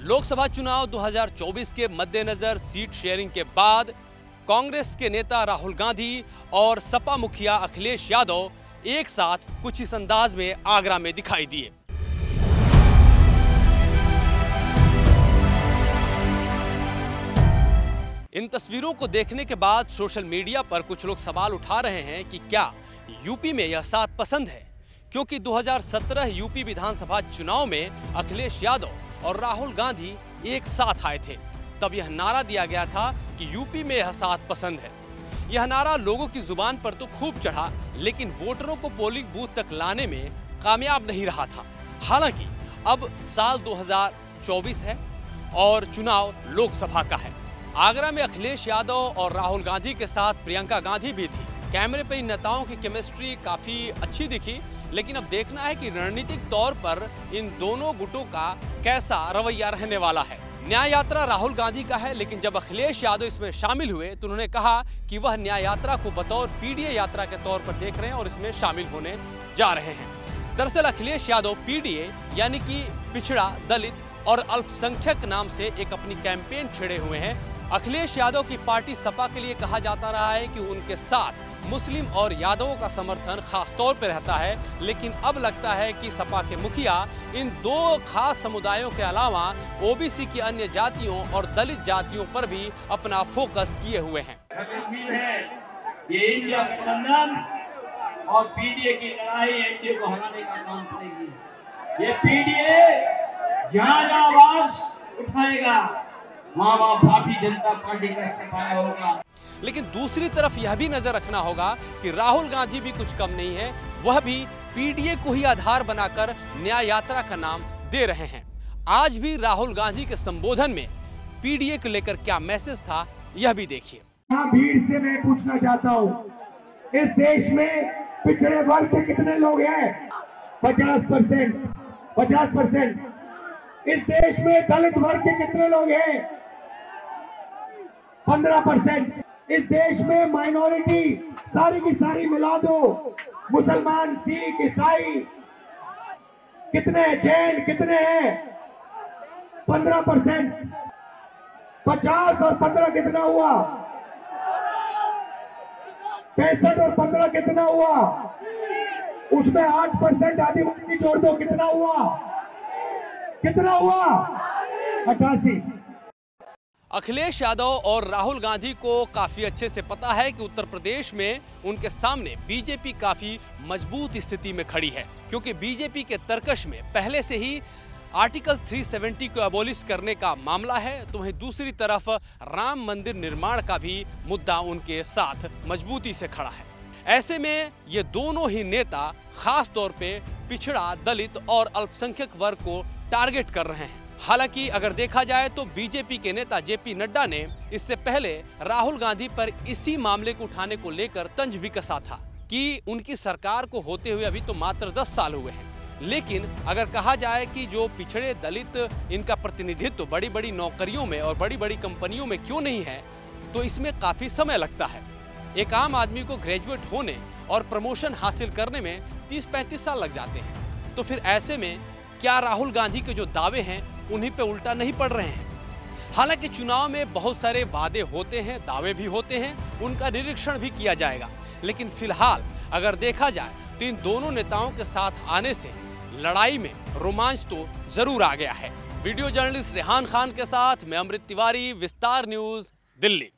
लोकसभा चुनाव 2024 के मद्देनजर सीट शेयरिंग के बाद कांग्रेस के नेता राहुल गांधी और सपा मुखिया अखिलेश यादव एक साथ कुछ इस अंदाज में आगरा में दिखाई दिए। इन तस्वीरों को देखने के बाद सोशल मीडिया पर कुछ लोग सवाल उठा रहे हैं कि क्या यूपी में यह साथ पसंद है, क्योंकि 2017 यूपी विधानसभा चुनाव में अखिलेश यादव और राहुल गांधी एक साथ आए थे। तब यह नारा दिया गया था कि यूपी में यह साथ पसंद है। यह नारा लोगों की जुबान पर तो खूब चढ़ा, लेकिन वोटरों को पोलिंग बूथ तक लाने में कामयाब नहीं रहा था। हालांकि अब साल 2024 है और चुनाव लोकसभा का है। आगरा में अखिलेश यादव और राहुल गांधी के साथ प्रियंका गांधी भी थी। कैमरे पर इन नेताओं की केमिस्ट्री काफी अच्छी दिखी, लेकिन अब देखना है कि रणनीतिक तौर पर इन दोनों गुटों का कैसा रवैया रहने वाला है। न्याय यात्रा राहुल गांधी का है, लेकिन जब अखिलेश यादव इसमें शामिल हुए तो उन्होंने कहा कि वह न्याय यात्रा को बतौर पीडीए यात्रा के तौर पर देख रहे हैं और इसमें शामिल होने जा रहे हैं। दरअसल अखिलेश यादव पीडीए यानी कि पिछड़ा, दलित और अल्पसंख्यक नाम से एक अपनी कैंपेन छेड़े हुए हैं। अखिलेश यादव की पार्टी सपा के लिए कहा जाता रहा है कि उनके साथ मुस्लिम और यादवों का समर्थन खास तौर पर रहता है, लेकिन अब लगता है कि सपा के मुखिया इन दो खास समुदायों के अलावा ओबीसी की अन्य जातियों और दलित जातियों पर भी अपना फोकस किए हुए हैं। ये इंडिया गठबंधन और पीडीए की लड़ाई एनडीए को हराने का काम करेगी। ये पीडीए जहां आवाज उठाएगा वहां भारतीय जनता पार्टी का सफाया होगा। लेकिन दूसरी तरफ यह भी नजर रखना होगा कि राहुल गांधी भी कुछ कम नहीं है। वह भी पीडीए को ही आधार बनाकर न्याय यात्रा का नाम दे रहे हैं। आज भी राहुल गांधी के संबोधन में पीडीए को लेकर क्या मैसेज था, यह भी देखिए। यहाँ भीड़ से मैं पूछना चाहता हूँ, इस देश में पिछड़े वर्ग के कितने लोग हैं? 50%। 50%। इस देश में दलित वर्ग के कितने लोग हैं? 15%। इस देश में माइनॉरिटी सारी की सारी मिला दो, मुसलमान, सिख, ईसाई कितने, जैन कितने हैं? 15%। 50 और 15 कितना हुआ? 65 और 15 कितना हुआ? उसमें 8% आदिवासी जोड़ दो, कितना हुआ? कितना हुआ? 88। अखिलेश यादव और राहुल गांधी को काफी अच्छे से पता है कि उत्तर प्रदेश में उनके सामने बीजेपी काफी मजबूत स्थिति में खड़ी है, क्योंकि बीजेपी के तर्कश में पहले से ही आर्टिकल 370 को अबोलिश करने का मामला है, तो वहीं दूसरी तरफ राम मंदिर निर्माण का भी मुद्दा उनके साथ मजबूती से खड़ा है। ऐसे में ये दोनों ही नेता खास तौर पे पिछड़ा, दलित और अल्पसंख्यक वर्ग को टारगेट कर रहे हैं। हालांकि अगर देखा जाए तो बीजेपी के नेता जेपी नड्डा ने इससे पहले राहुल गांधी पर इसी मामले को उठाने को लेकर तंज भी कसा था कि उनकी सरकार को होते हुए अभी तो मात्र 10 साल हुए हैं, लेकिन अगर कहा जाए कि जो पिछड़े दलित, इनका प्रतिनिधित्व बड़ी बड़ी नौकरियों में और बड़ी बड़ी कंपनियों में क्यों नहीं है, तो इसमें काफी समय लगता है। एक आम आदमी को ग्रेजुएट होने और प्रमोशन हासिल करने में 30-35 साल लग जाते हैं। तो फिर ऐसे में क्या राहुल गांधी के जो दावे हैं उन्हीं पे उल्टा नहीं पड़ रहे हैं? हालांकि चुनाव में बहुत सारे वादे होते हैं, दावे भी होते हैं, उनका निरीक्षण भी किया जाएगा, लेकिन फिलहाल अगर देखा जाए तो इन दोनों नेताओं के साथ आने से लड़ाई में रोमांच तो जरूर आ गया है। वीडियो जर्नलिस्ट रेहान खान के साथ मैं अमृत तिवारी, विस्तार न्यूज, दिल्ली।